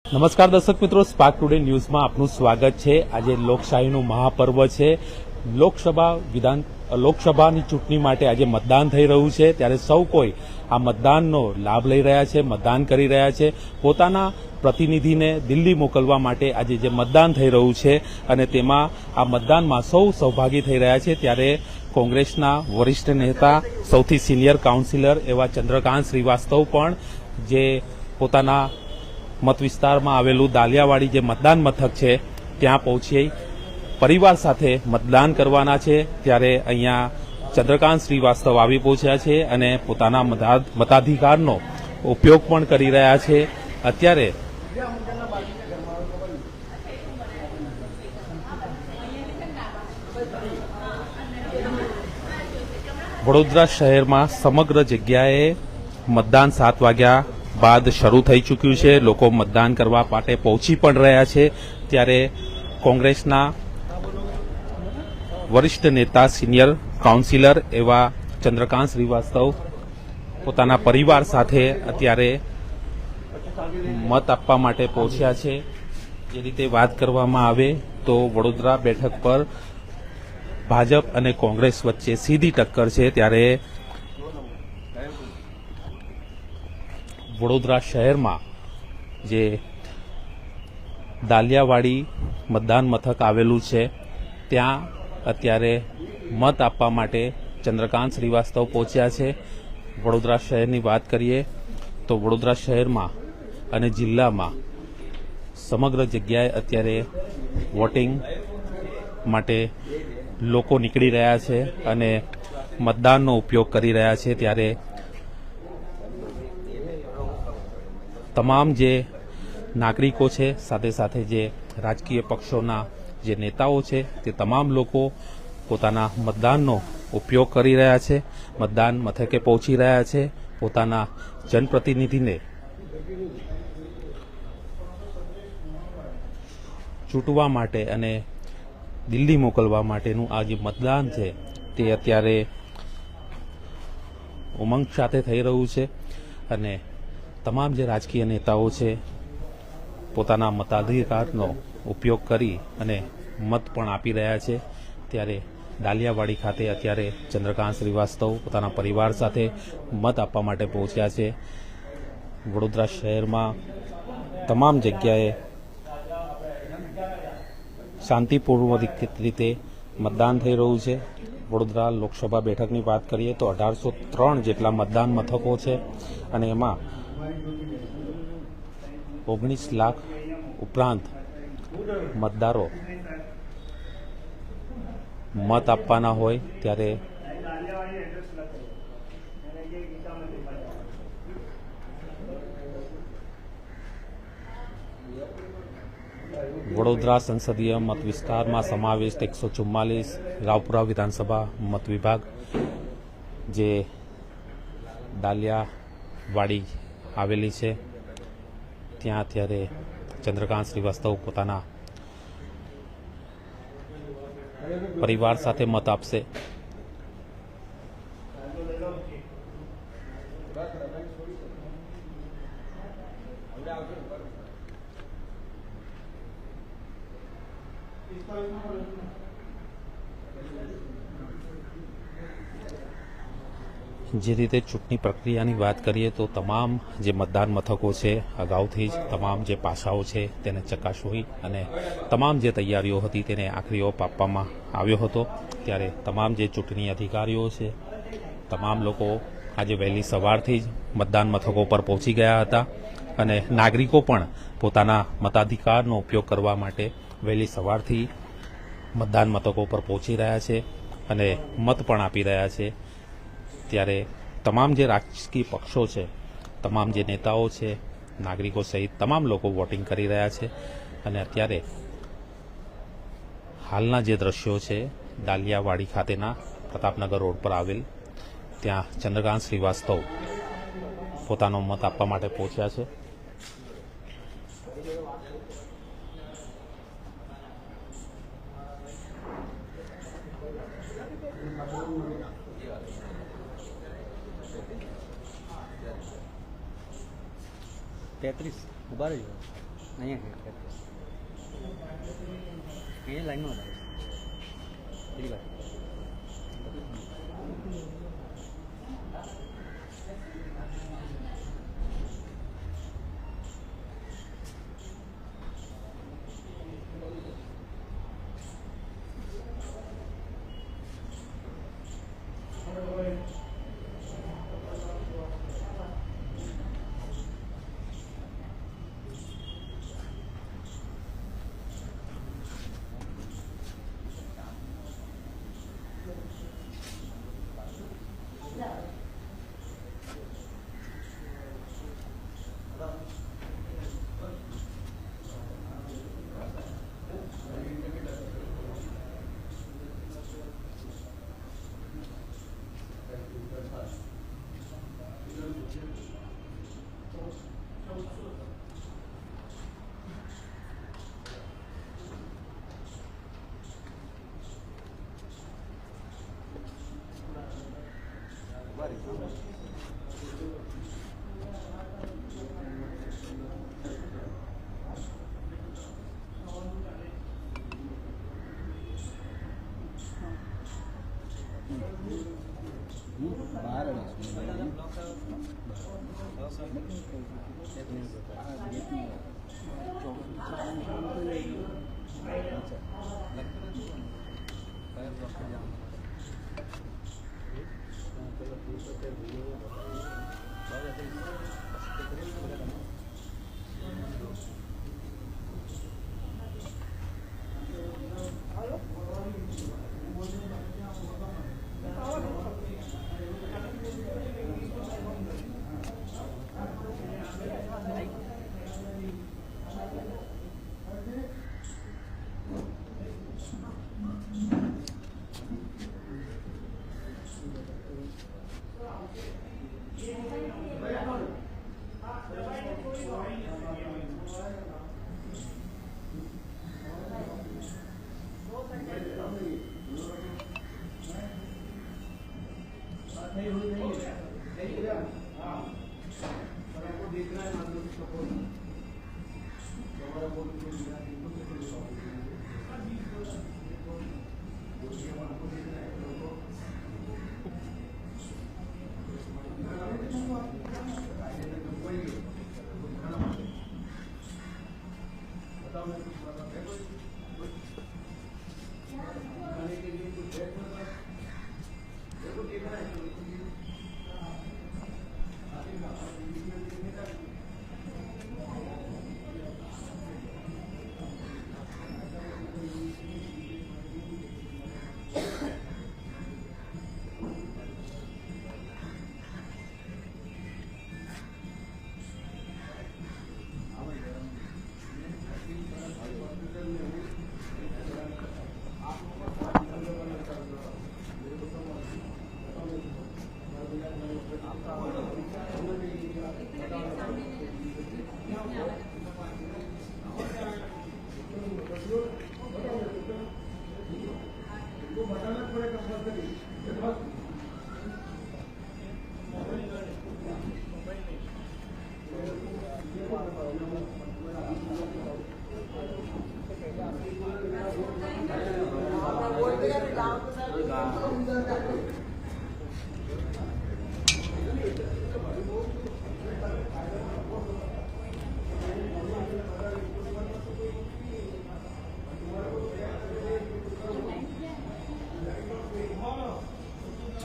નમસ્કાર દર્શક મિત્રો, સ્પાર્ક ટુડે ન્યૂઝમાં આપનું સ્વાગત છે। આજે લોકશાહીનું મહાપર્વ છે। લોકસભાની ચૂંટણી માટે આજે મતદાન થઈ રહ્યું છે, ત્યારે સૌ કોઈ આ મતદાનનો લાભ લઈ રહ્યા છે, મતદાન કરી રહ્યા છે। પોતાના પ્રતિનિધિને દિલ્હી મોકલવા માટે આજે જે મતદાન થઈ રહ્યું છે અને તેમાં આ મતદાનમાં સૌ સહભાગી થઈ રહ્યા છે। ત્યારે કોંગ્રેસના વરિષ્ઠ નેતા, સૌથી સિનિયર કાઉન્સિલર એવા ચંદ્રકાંત શ્રીવાસ્તવ પણ જે પોતાના મત વિસ્તારમાં આવેલું દાલિયાવાડી જે મતદાન મથક છે ત્યાં પહોંચી પરિવાર સાથે મતદાન કરવાના છે। ત્યારે અહીંયા ચંદ્રકાંત શ્રીવાસ્તવ આવી પહોંચ્યા છે અને પોતાના મતાધિકારનો ઉપયોગ પણ કરી રહ્યા છે। અત્યારે વડોદરા શહેરમાં સમગ્ર જગ્યાએ મતદાન 7 વાગ્યા બાદ શરૂ થઈ ચૂક્યું છે। લોકો મતદાન કરવા માટે પહોંચી પણ રહ્યા છે। ત્યારે કોંગ્રેસના વરિષ્ઠ નેતા, સિનિયર કાઉન્સિલર એવા ચંદ્રકાંત શ્રીવાસ્તવ પોતાના પરિવાર સાથે અત્યારે મત આપવા માટે પહોંચ્યા છે। જે રીતે વાત કરવામાં આવે તો વડોદરા બેઠક પર ભાજપ અને કોંગ્રેસ વચ્ચે સીધી ટક્કર છે। ત્યારે વડોદરા શહેરમાં જે દાલિયાવાડી મતદાન મથક આવેલું છે ત્યાં અત્યારે મત આપવા માટે ચંદ્રકાંત શ્રીવાસ્તવ પહોંચ્યા છે। વડોદરા શહેરની વાત કરીએ તો વડોદરા શહેરમાં અને જિલ્લામાં સમગ્ર જગ્યાએ અત્યારે વોટિંગ માટે લોકો નીકળી રહ્યા છે અને મતદાનનો ઉપયોગ કરી રહ્યા છે। ત્યારે તમામ જે નાગરિકો છે, સાથે સાથે જે રાજકીય પક્ષોના જે નેતાઓ છે, તે તમામ લોકો પોતાના મતદાનનો ઉપયોગ કરી રહ્યા છે, મતદાન મથકે પહોંચી રહ્યા છે, પોતાના જનપ્રતિનિધિને ચૂંટવા માટે અને દિલ્હી મોકલવા માટેનું આ જે મતદાન છે તે અત્યારે ઉમંગ સાથે થઈ રહ્યું છે અને તમામ જે રાજકીય નેતાઓ છે પોતાના મતાધિકારનો ઉપયોગ કરી અને મત પણ આપી રહ્યા છે। ત્યારે દાલિયાવાડી ખાતે અત્યારે ચંદ્રકાંત શ્રીવાસ્તવ પોતાના પરિવાર સાથે મત આપવા માટે પહોંચ્યા છે। વડોદરા શહેરમાં તમામ જગ્યાએ શાંતિપૂર્વક રીતે મતદાન થઈ રહ્યું છે। વડોદરા લોકસભા બેઠકની વાત કરીએ તો 1803 જેટલા મતદાન મથકો છે અને એમાં 19 લાખ ઉપરાંત મતદારો મત આપવાના હોય। ત્યારે વડોદરા સંસદીય મત વિસ્તારમાં સમાવિષ્ટ 144 રાવપુરા વિધાનસભા મત વિભાગ જે દાલિયાવાડી આવેલી છે ત્યાં અત્યારે ચંદ્રકાંત શ્રીવાસ્તવ પોતાના પરિવાર સાથે મત આપશે। જે રીતે ચૂંટણી પ્રક્રિયાની વાત કરીએ તો તમામ જે મતદાન મથકો છે અગાઉથી જ તમામ જે પાસાઓ છે તેને ચકાસવી અને તમામ જે તૈયારીઓ હતી તેને આખરી ઓપ આપવામાં આવ્યો હતો। ત્યારે તમામ જે ચૂંટણી અધિકારીઓ છે, તમામ લોકો આજે વહેલી સવારથી જ મતદાન મથકો પર પહોંચી ગયા હતા અને નાગરિકો પણ પોતાના મતાધિકારનો ઉપયોગ કરવા માટે વહેલી સવારથી મતદાન મથકો પર પહોંચી રહ્યા છે અને મત પણ આપી રહ્યા છે। ત્યારે તમામ જે રાજકીય પક્ષો છે, તમામ જે નેતાઓ છે, નાગરિકો સહિત તમામ લોકો વોટિંગ કરી રહ્યા છે અને અત્યારે હાલના જે દ્રશ્યો છે દાલિયાવાડી ખાતેના પ્રતાપનગર રોડ પર આવેલ ત્યાં ચંદ્રકાંત શ્રીવાસ્તવ પોતાનો મત આપવા માટે પહોંચ્યા છે। तेतरीस उभा रही અહીંયા લાઈનમાં પેલી વાત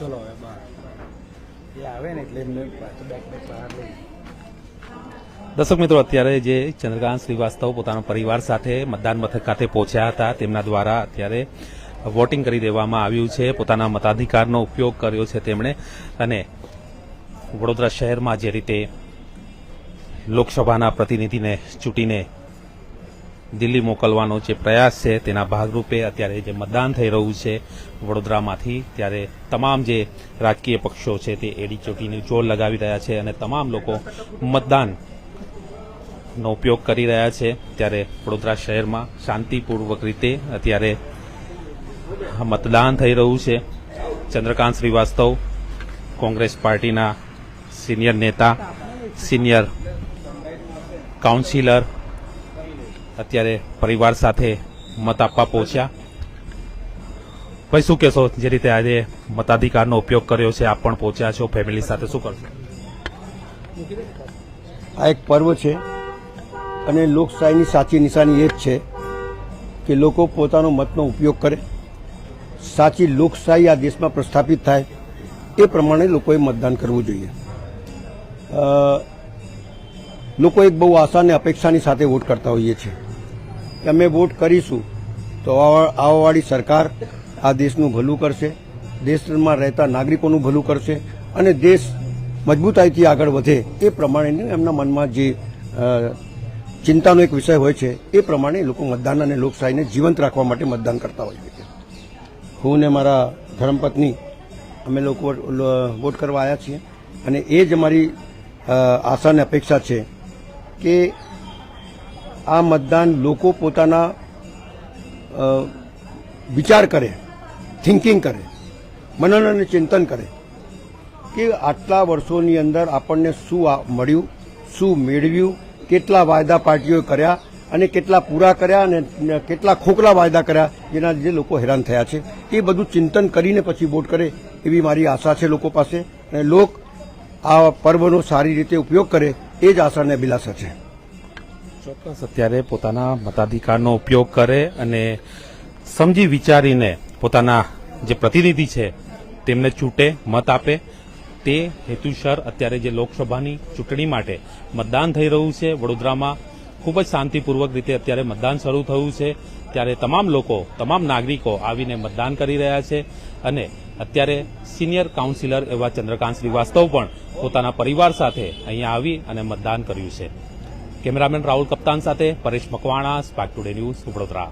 ચલો હવે બહાર એ આવે ને એટલે એમને પાછું બેક બહાર લઈ. દર્શક મિત્રો, અત્યારે જે ચંદ્રકાંત શ્રીવાસ્તવ પોતાના પરિવાર સાથે મતદાન મથક ખાતે પહોંચ્યા હતા, તેમના દ્વારા અત્યારે વોટિંગ કરી દેવામાં આવ્યું છે. પોતાના મતાધિકારનો ઉપયોગ કર્યો છે તેમણે, અને વડોદરા શહેરમાં જે રીતે લોકસભાના પ્રતિનિધિને ચૂંટીને દિલ્હી મોકલવાનો જે પ્રયાસ છે તેના ભાગરૂપે અત્યારે જે મતદાન થઈ રહ્યું છે વડોદરામાંથી, ત્યારે તમામ જે રાજકીય પક્ષો છે તે એડી ચોટીનું જોર લગાવી રહ્યા છે અને તમામ લોકો મતદાનનો ઉપયોગ કરી રહ્યા છે. ત્યારે વડોદરા શહેરમાં શાંતિપૂર્વક રીતે અત્યારે મતદાન થઈ રહ્યું છે. ચંદ્રકાંત શ્રીવાસ્તવ કોંગ્રેસ પાર્ટીના સિનિયર નેતા, સિનિયર કાઉન્સિલર અત્યારે પરિવાર સાથે મત આપવા પહોંચ્યા. ભાઈ શું કહેશો, જે રીતે આજે મતાધિકારનો ઉપયોગ કર્યો છે, આપ પણ પહોંચ્યા છો ફેમિલી સાથે, શું કરશો? આ એક પર્વ છે અને લોકશાહીની સાચી નિશાની એ જ છે કે લોકો પોતાનો મતનો ઉપયોગ કરે. સાચી લોકશાહી આ દેશમાં પ્રસ્થાપિત થાય એ પ્રમાણે લોકોએ મતદાન કરવું જોઈએ. લોકો એક બહુ આશા અને અપેક્ષાની સાથે વોટ કરતા હોઈએ છીએ કે અમે વોટ કરીશું તો આવવાવાળી સરકાર આ દેશનું ભલું કરશે, દેશમાં રહેતા નાગરિકોનું ભલું કરશે અને દેશ મજબૂતાઈથી આગળ વધે એ પ્રમાણેનું એમના મનમાં જે ચિંતાનો એક વિષય હોય છે એ પ્રમાણે લોકો મતદાન અને લોકશાહીને જીવંત રાખવા માટે મતદાન કરતા હોય છે. હું ને મારા ધર્મપત્ની અમે લોકો વોટ કરવા આવ્યા છીએ અને એ જ અમારી આશા અને અપેક્ષા છે કે આ મતદાન લોકો પોતાના વિચાર કરે, થિંકિંગ કરે, મનન અને ચિંતન કરે કે આટલા વર્ષોની અંદર આપણને શું મળ્યું, શું મેળવ્યું, કેટલા વાયદા પાર્ટીઓએ કર્યા અને કેટલા પૂરા કર્યા અને કેટલા ખોખલા વાયદા કર્યા જેના લીધે લોકો હેરાન થયા છે. એ બધું ચિંતન કરીને પછી વોટ કરે એવી મારી આશા છે લોકો પાસે અને લોક આ પર્વનો સારી રીતે ઉપયોગ કરે એ જ આશા અને અભિલાષા છે. ચોક્કસ અત્યારે પોતાના મતાધિકારનો ઉપયોગ કરે અને સમજી વિચારીને પોતાના જે પ્રતિનિધિ છે તેમને ચૂંટે, મત આપે, તે હેતુસર અત્યારે જે લોકસભાની ચૂંટણી માટે મતદાન થઈ રહ્યું છે વડોદરામાં ખૂબ જ શાંતિપૂર્વક રીતે અત્યારે મતદાન શરૂ થયું છે. ત્યારે તમામ લોકો, તમામ નાગરિકો આવીને મતદાન કરી રહ્યા છે અને અત્યારે સિનિયર કાઉન્સિલર એવા ચંદ્રકાંત શ્રીવાસ્તવ પણ પોતાના પરિવાર સાથે અહીંયા આવી અને મતદાન કર્યું છે. કેમેરામેન રાહુલ કપ્તાન સાથે Paresh Makwana, spark today news, Vadodara.